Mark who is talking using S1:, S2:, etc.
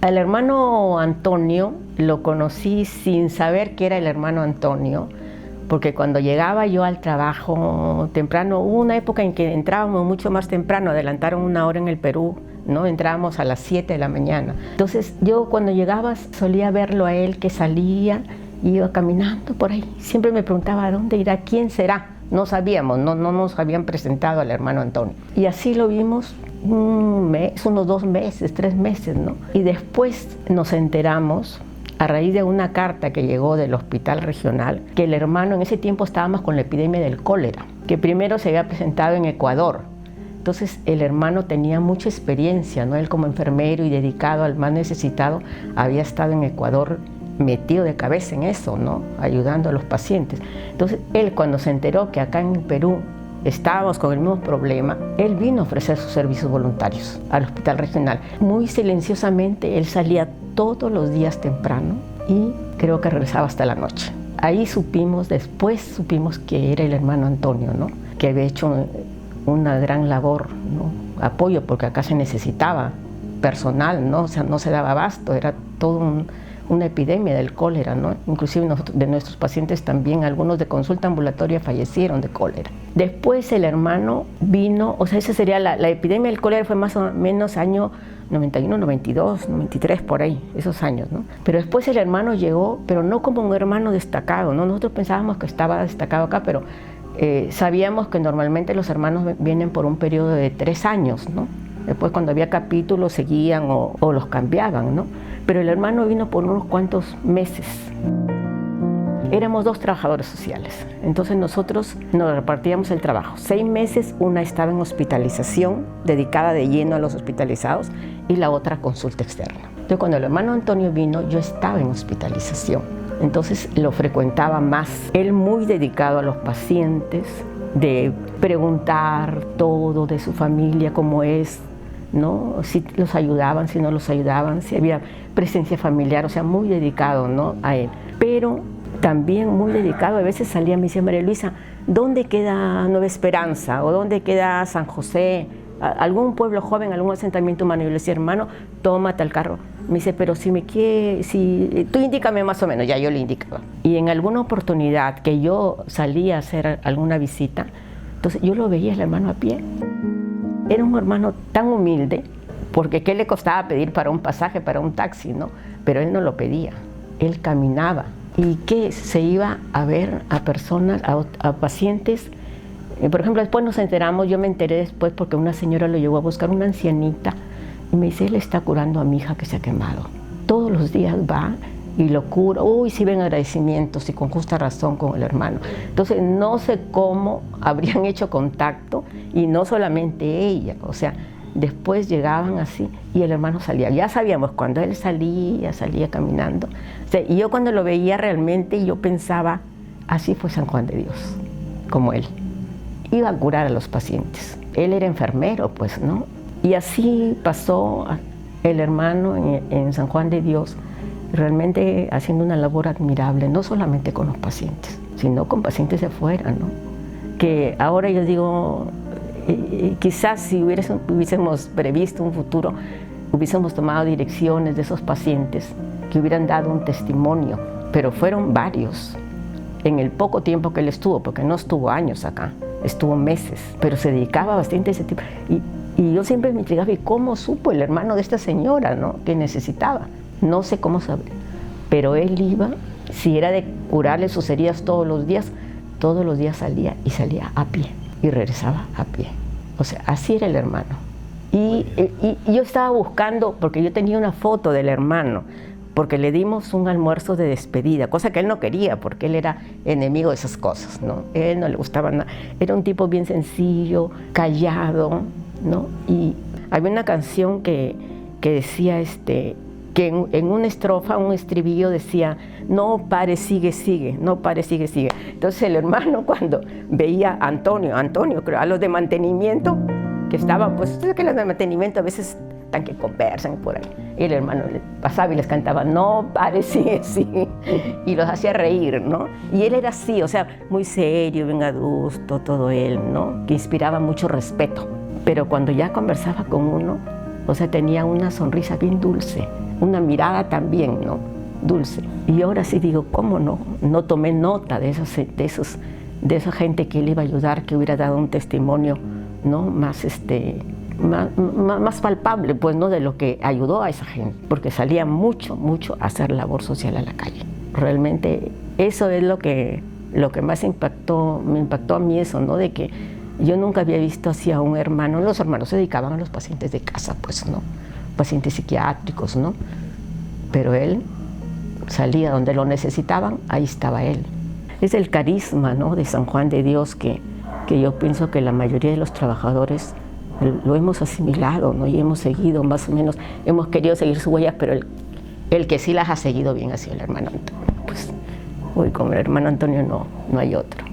S1: Al hermano Antonio lo conocí sin saber que era el hermano Antonio, porque cuando llegaba yo al trabajo temprano, hubo una época en que entrábamos mucho más temprano, adelantaron una hora en el Perú, ¿no? Entrábamos a las 7 de la mañana. Entonces yo cuando llegaba solía verlo a él que salía, iba caminando por ahahí. Siempre me preguntaba a dónde irá, quién será. No sabíamos, no nos habían presentado al hermano Antonio. Y así lo vimos un mes, unos 2 meses, 3 meses, ¿no? Y después nos enteramos, a raíz de una carta que llegó del hospital regional, que el hermano, en ese tiempo estábamos con la epidemia del cólera, que primero se había presentado en Ecuador. Entonces el hermano tenía mucha experiencia, ¿no? Él como enfermero y dedicado al más necesitado, había estado en Ecuador metido de cabeza en eso, ¿no? Ayudando a los pacientes. Entonces él, cuando se enteró que acá en Perú estábamos con el mismo problema, él vino a ofrecer sus servicios voluntarios al hospital regional. Muy silenciosamente él salía todos los días temprano y creo que regresaba hasta la noche. Ahí después supimos que era el hermano Antonio, ¿no? Que había hecho una gran labor, ¿no? Apoyo, porque acá se necesitaba personal, ¿no? O sea, no se daba abasto, era todo una epidemia del cólera, ¿no? Inclusive de nuestros pacientes también, algunos de consulta ambulatoria fallecieron de cólera. Después el hermano vino, o sea, esa sería la epidemia del cólera, fue más o menos año 91, 92, 93, por ahí, esos años, ¿no? Pero después el hermano llegó, pero no como un hermano destacado, ¿no? Nosotros pensábamos que estaba destacado acá, pero sabíamos que normalmente los hermanos vienen por un periodo de 3 años, ¿no? Después cuando había capítulos seguían o los cambiaban, ¿no? Pero el hermano vino por unos cuantos meses. Éramos 2 trabajadores sociales, entonces nosotros nos repartíamos el trabajo. 6 meses, una estaba en hospitalización, dedicada de lleno a los hospitalizados, y la otra consulta externa. Entonces cuando el hermano Antonio vino, yo estaba en hospitalización, entonces lo frecuentaba más. Él muy dedicado a los pacientes, de preguntar todo de su familia, cómo es, ¿no? Si los ayudaban, si no los ayudaban, si había presencia familiar, o sea, muy dedicado, ¿no? A él. Pero también muy dedicado, a veces salía y me decía, María Luisa, ¿dónde queda Nueva Esperanza? ¿O dónde queda San José? ¿Algún pueblo joven, algún asentamiento humano? Yo le decía, hermano, tómate el carro. Me dice, pero si tú indícame más o menos, ya yo le indicaba. Y en alguna oportunidad que yo salía a hacer alguna visita, entonces yo lo veía el hermano a pie. Era un hermano tan humilde, porque ¿qué le costaba pedir para un pasaje, para un taxi, no? Pero él no lo pedía, él caminaba. Y que se iba a ver a personas, a pacientes. Por ejemplo, después nos enteramos, yo me enteré después porque una señora lo llevó a buscar, una ancianita, y me dice, él está curando a mi hija que se ha quemado. Todos los días va y lo cura. Uy, sí ven agradecimientos y con justa razón con el hermano. Entonces no sé cómo habrían hecho contacto, y no solamente ella, o sea, después llegaban así y el hermano salía. Ya sabíamos cuando él salía caminando. O sea, y yo cuando lo veía realmente, yo pensaba, así fue San Juan de Dios, como él. Iba a curar a los pacientes. Él era enfermero, pues, ¿no? Y así pasó el hermano en San Juan de Dios, realmente haciendo una labor admirable, no solamente con los pacientes, sino con pacientes de afuera, ¿no? Que ahora yo digo, quizás si hubiésemos previsto un futuro, hubiésemos tomado direcciones de esos pacientes que hubieran dado un testimonio, pero fueron varios en el poco tiempo que él estuvo, porque no estuvo años acá, estuvo meses, pero se dedicaba bastante a ese tipo. Y yo siempre me intrigaba, ¿y cómo supo el hermano de esta señora, ¿no? Que necesitaba? No sé cómo saber, pero él iba, si era de curarle sus heridas todos los días salía, y salía a pie y regresaba a pie. O sea, así era el hermano. Y yo estaba buscando, porque yo tenía una foto del hermano, porque le dimos un almuerzo de despedida, cosa que él no quería, porque él era enemigo de esas cosas, ¿no? A él no le gustaba nada. Era un tipo bien sencillo, callado, ¿no? Y había una canción que decía que en una estrofa, un estribillo decía, no pare, sigue, sigue, no pare, sigue, sigue. Entonces el hermano, cuando veía a Antonio, creo, a los de mantenimiento, que estaban, pues ustedes que los de mantenimiento a veces están que conversan por ahí, y el hermano pasaba y les cantaba, no pare, sigue, sigue, y los hacía reír, ¿no? Y él era así, o sea, muy serio, bien adusto, todo él, ¿no? Que inspiraba mucho respeto. Pero cuando ya conversaba con uno, O sea, tenía una sonrisa bien dulce, una mirada también, ¿no? Dulce. Y ahora sí digo, ¿cómo no? No tomé nota de esa gente que él iba a ayudar, que hubiera dado un testimonio, ¿no? Más palpable, pues, ¿no? De lo que ayudó a esa gente, porque salía mucho a hacer labor social a la calle. Realmente eso es lo que más me impactó a mí eso, ¿no? De que yo nunca había visto así a un hermano. Los hermanos se dedicaban a los pacientes de casa, pues, ¿no? Pacientes psiquiátricos, ¿no? Pero él salía donde lo necesitaban, ahí estaba él. Es el carisma, ¿no? De San Juan de Dios que yo pienso que la mayoría de los trabajadores lo hemos asimilado, ¿no? Y hemos seguido más o menos, hemos querido seguir sus huellas, pero el que sí las ha seguido bien ha sido el hermano Antonio. Pues, hoy como el hermano Antonio no hay otro.